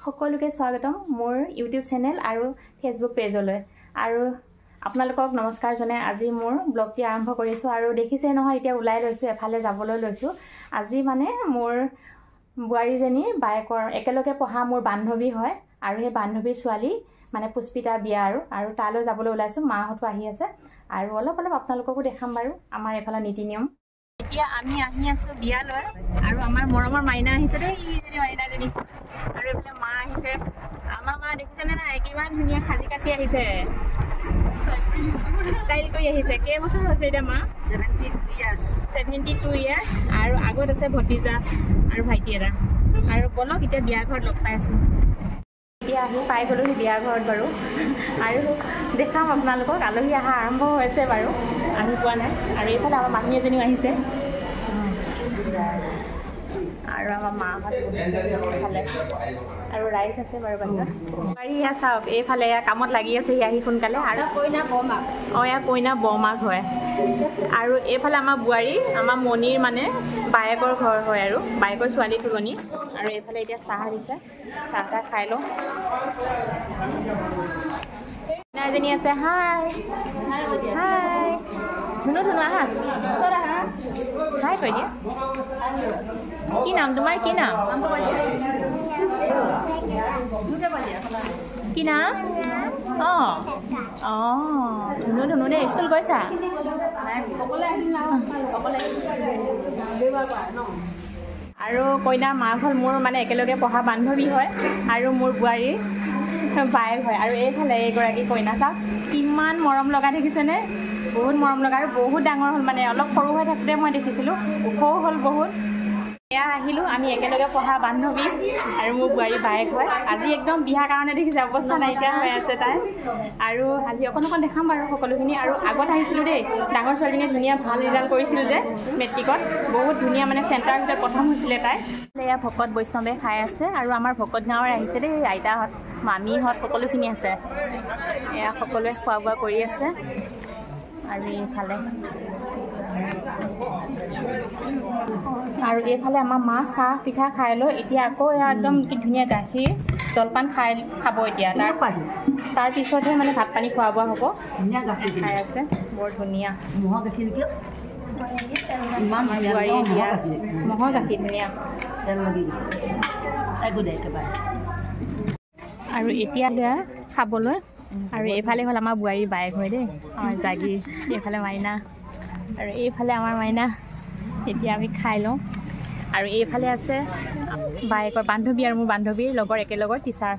সকলোকে স্বাগতম মোৰ ইউটিউব চেনেল আৰু ফেসবুক পেজলৈ আৰু আপোনালোকক নমস্কাৰ জনাই আজি মোৰ ব্লগটি আৰম্ভ কৰিছো আৰু দেখিছে নহয় এতিয়া ওলাই লৈছো এফালে যাবলৈ লৈছো আজি মানে মোৰ বুৱাৰীজনী বাইকৰ একেলগে পঢ়া মোৰ বান্ধৱী হয় আৰু এই বান্ধৱীৰ ছোৱালী মানে পুষ্পিতা বিয়া আৰু তালৈ যাবলৈ ওলাইছো মাহতো আহি আছে আৰু অলপ আপোনালোককো দেখাম বাৰু আমাৰ এফালে নীতি নিয়ম এতিয়া আমি আহি আছো বিয়ালৈ আৰু আমাৰ মৰমৰ মাইনা আহিছে দেই ইজনী মাইনাজনী আৰু এফালে মা আহিছে আমাৰ মা দেখিছেনে নাই কিমান ধুনীয়া খাজি কাচি আহিছে ষ্টাইল কৰি আহিছে কেই বছৰ হৈছে এতিয়া মা 72 ইয়াৰ্ছ আৰু আগত আছে ভতিজা আৰু ভাইটি এটা আৰু বলক এতিয়া বিয়া ঘৰত লগ পাই আছো এতিয়া আহি পাই গলো বিয়া ঘৰত বাৰু আৰু দেখাম আপোনালোকক আলহী আহা আৰম্ভ হৈছে বাৰু আহি পোৱা নাই আৰু এইফালে আমাৰ মাহী এজনীও আহিছে আৰু আমাৰ মাহঁত এইফালে আৰু ৰাইজ আছে বাৰু বাহিৰত আৰু ইয়া চাওক এইফালে কামত লাগি আছে আহি সোনকালে আৰু কইনা বৰমাক এয়া কইনা বৰমাক হয় আৰু এইফালে আমাৰ বোৱাৰী আমাৰ মনিৰ মানে বায়েকৰ ঘৰ হয় আৰু বায়েকৰ ছোৱালী তুলনি আৰু এইফালে এতিয়া চাহ দিছে চাহটা খাই লওঁ এজনী আছে হাই হাই ধুনু আহা হাই কৈ দিয়া কি নাম তোমাৰ কি নাম কি নাম ধুনু দেই স্কুল গৈছা আৰু কইনা মাক হ'ল মোৰ মানে একেলগে পঢ়া বান্ধৱী হয় আৰু মোৰ বোৱাৰীৰ বায়েক হয় আৰু এইফালে এইগৰাকী কইনা চাওক কিমান মৰম লগা দেখিছেনে বহুত মৰম লগা আৰু বহুত ডাঙৰ হ'ল মানে অলপ সৰু হৈ থাকোঁতে মই দেখিছিলোঁ ওখও হ'ল বহুত এয়া আহিলোঁ আমি একেলগে পঢ়া বান্ধৱী আৰু মোৰ বোৱাৰী বায়েক হয় আজি একদম বিয়াৰ কাৰণে দেখিছে অৱস্থা নাইকিয়া হৈ আছে তাই আৰু আজি অকণ দেখাম বাৰু সকলোখিনি আৰু আগত আহিছিলোঁ দেই ডাঙৰ ছোৱালীজনীয়ে ধুনীয়া ভাল ৰিজাল্ট কৰিছিল যে মেট্ৰিকত বহুত ধুনীয়া মানে চেণ্টাৰৰ ভিতৰত প্ৰথম হৈছিলে তাই এয়া ভকত বৈষ্ণৱে খাই আছে আৰু আমাৰ ভকত গাঁৱৰ আহিছে দেই আইতাহঁত মামীহঁত সকলোখিনি আছে এয়া সকলোৱে খোৱা বোৱা কৰি আছে আৰু এইফালে আমাৰ মা চাহ পিঠা খাই লৈ এতিয়া আকৌ এয়া একদম কি ধুনীয়া গাখীৰ জলপান খাব এতিয়া তাৰ পিছতহে মানে ভাত পানী খোৱা বোৱা হ'ব ধুনীয়া গাখীৰ খাই আছে বৰ ধুনীয়া ম'হৰ গাখীৰ ইমান ম'হৰ গাখীৰ ধুনীয়া আৰু এতিয়া খাবলৈ আৰু এইফালে হ'ল আমাৰ বোৱাৰীৰ বায়েক হয় দেই আমাৰ জাগিৰ এইফালে মাইনা আৰু এইফালে আমাৰ মাইনা এতিয়া আমি খাই লওঁ আৰু এইফালে আছে বায়েকৰ বান্ধৱী আৰু মোৰ বান্ধৱীৰ লগৰ একেলগৰ টিচাৰ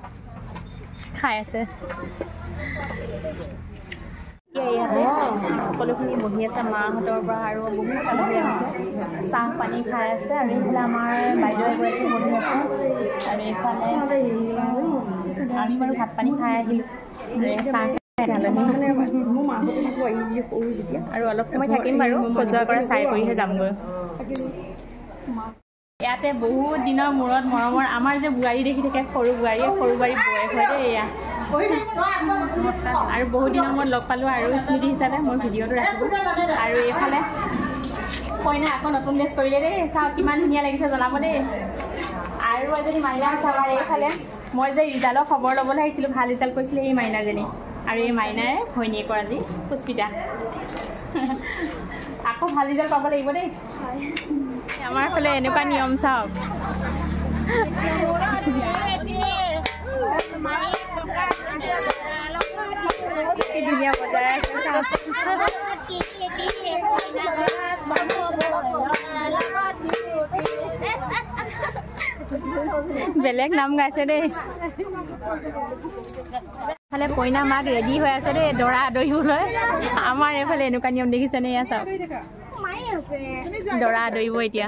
খাই আছে ইয়াতে সকলোখিনি বহি আছে মাহঁতৰ পৰা আৰু বহুত আলহী আছে চাহ পানী খাই আছে আৰু এইফালে আমাৰ বাইদেউ এগৰাকী বহি আছে আৰু এইফালে আমি বাৰু ভাত পানী খাই আহিলোঁ আৰু অলপ সময় থাকিম বাৰু খোজোৱা কৰা চাই কৰিহে যামগৈ ইয়াতে বহুত দিনৰ মূৰত মৰমৰ আমাৰ যে বোৱাৰী দেখি থাকে সৰু বোৱাৰী বৌয়েক হয় দেই এয়া আৰু বহুত দিনৰ মূৰত লগ পালোঁ আৰু স্মৃতি হিচাপে মোৰ ভিডিঅ'টো ৰাখিব আৰু এইফালে কইনা আকৌ নতুন ড্ৰেছ কৰিলে দেই চাওক কিমান ধুনীয়া লাগিছে জনাব দেই আৰু এজনী মাইনা আছে আমাৰ এইফালে মই যে ৰিজাল্টৰ খবৰ ল'বলৈ আহিছিলোঁ ভাল ৰিজাল্ট কৰিছিলে এই মাইনাজনী আৰু এই মাইনাৰে ভৈনীয়েকৰ আজি পুষ্পিতা আকৌ ভাল ৰিজাল্ট পাব লাগিব দেই আমাৰ ফালে এনেকুৱা নিয়ম চাওক ধুনীয়া বজাই আছে বেলেগ নাম গাইছে দেই এইফালে কইনা মাক ৰেডি হৈ আছে দেই দৰা আদৰিবলৈ আমাৰ এইফালে এনেকুৱা নিয়ম দেখিছেনে এয়া চাওক দৰা আদৰিব এতিয়া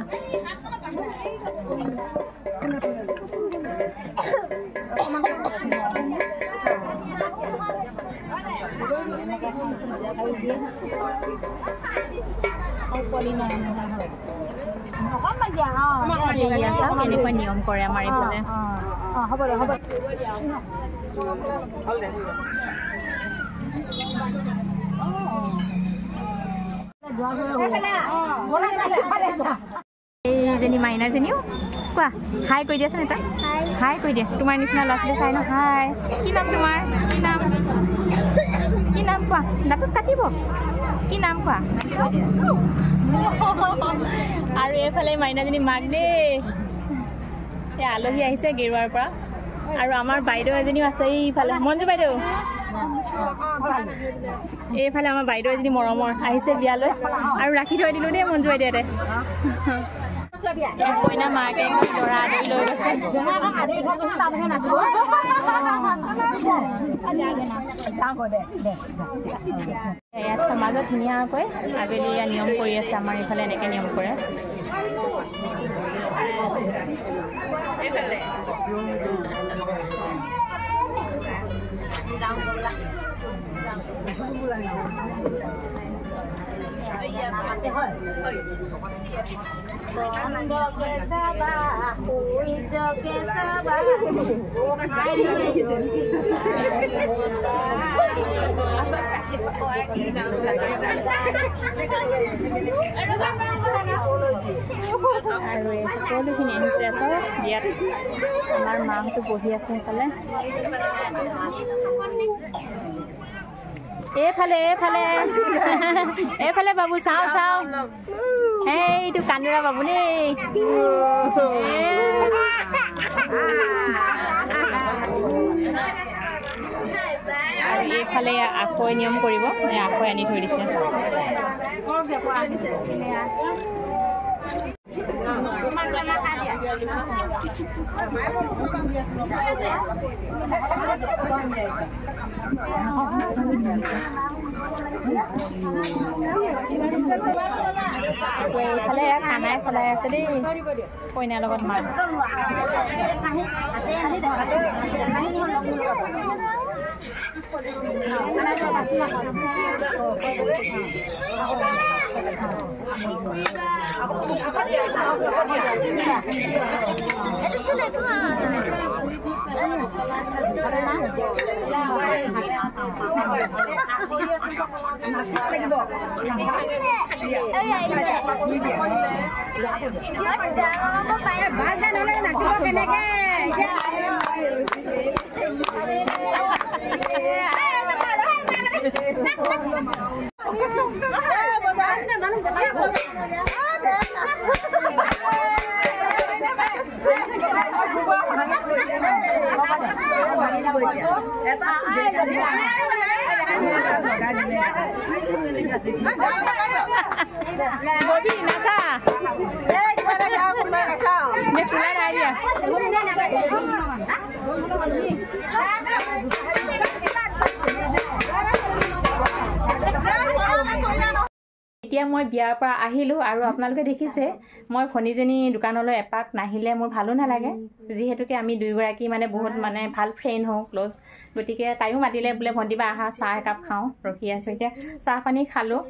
এনেকুৱা নিয়ম কৰে আমাৰ এইফালে ইজনী মাইনাজনীও কোৱা হাই কৈ দিয়াচোন এটা হাই কৈ দিয়া তোমাৰ নিচিনা ল'ৰা ছোৱালী চাই ন হাই কি নাম তোমাৰ কি নাম কোৱা দাঁতত কাটিব কি নাম কোৱা আৰু এইফালে মাইনাজনী মাক দেই এই আলহী আহিছে গেৰুৱাৰ পৰা আৰু আমাৰ বাইদেউ এজনীও আছে এইফালে মঞ্জু বাইদেউ এইফালে আমাৰ বাইদেউ এজনী মৰমৰ আহিছে বিয়ালৈ আৰু ৰাখি থৈ দিলোঁ দেই মঞ্জু বাইদেউহঁতে কইনা মাকে জৰা আদৰি লৈ গৈছে ইয়াত সমাজত ধুনীয়াকৈ আবেলি নিয়ম কৰি আছে আমাৰ এইফালে এনেকৈ নিয়ম কৰে আৰু সকলোখিনি আহিছে আছে ইয়াত আমাৰ মাহঁতো বহি আছে সেইফালে এইফালে এইফালে এইফালে বাবু চাওঁ চাওঁ এইটো কান্দোৰা বাবু দেই আৰু এইফালে আখৈ নিয়ম কৰিব আখৈ আনি থৈ দিছে এইফালে খানাই চলাই আছে দেই কইনাৰ লগত মাক এতিয়া মই বিয়াৰ পৰা আহিলোঁ আৰু আপোনালোকে দেখিছে মই ভনীজনী দোকানলৈ এপাক নাহিলে মোৰ ভালো নালাগে যিহেতুকে আমি দুয়োগৰাকী মানে বহুত মানে ভাল ফ্ৰেণ্ড হওঁ ক্ল'জ গতিকে তাইও মাতিলে বোলে ভণ্টিবা আহা চাহ একাপ খাওঁ ৰখি আছোঁ এতিয়া চাহ পানী খালোঁ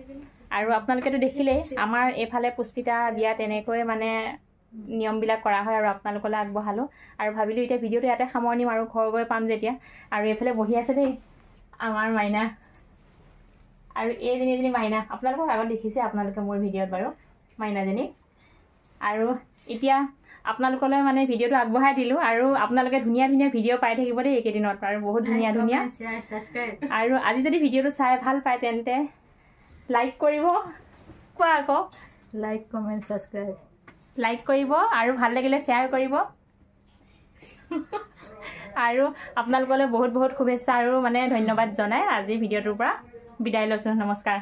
আৰু আপোনালোকেতো দেখিলেই আমাৰ এইফালে পুষ্পিতা বিয়া তেনেকৈ মানে নিয়মবিলাক কৰা হয় আৰু আপোনালোকলৈ আগবঢ়ালোঁ আৰু ভাবিলোঁ এতিয়া ভিডিঅ'টো ইয়াতে সামৰণি মাৰোঁ ঘৰ গৈ পাম যেতিয়া আৰু এইফালে বহি আছে দেই আমাৰ মাইনা আৰু এইজনী মাইনা আপোনালোকক আগত দেখিছে আপোনালোকে মোৰ ভিডিঅ'ত বাৰু মাইনাজনী আৰু এতিয়া আপোনালোকলৈ মানে ভিডিঅ'টো আগবঢ়াই দিলোঁ আৰু আপোনালোকে ধুনীয়া ধুনীয়া ভিডিঅ' পাই থাকিব দেই এইকেইদিনত আৰু বহুত ধুনীয়া ধুনীয়া আৰু আজি যদি ভিডিঅ'টো চাই ভাল পায় তেন্তে লাইক কৰিব কোৱা আকৌ লাইক কমেণ্ট ছাবস্ক্ৰাইব লাইক কৰিব আৰু ভাল লাগিলে শ্বেয়াৰ কৰিব আৰু আপোনালোকলৈ বহুত বহুত শুভেচ্ছা আৰু মানে ধন্যবাদ জনাই আজি ভিডিঅ'টোৰ পৰা বিদায় লৈছোঁ নমস্কাৰ।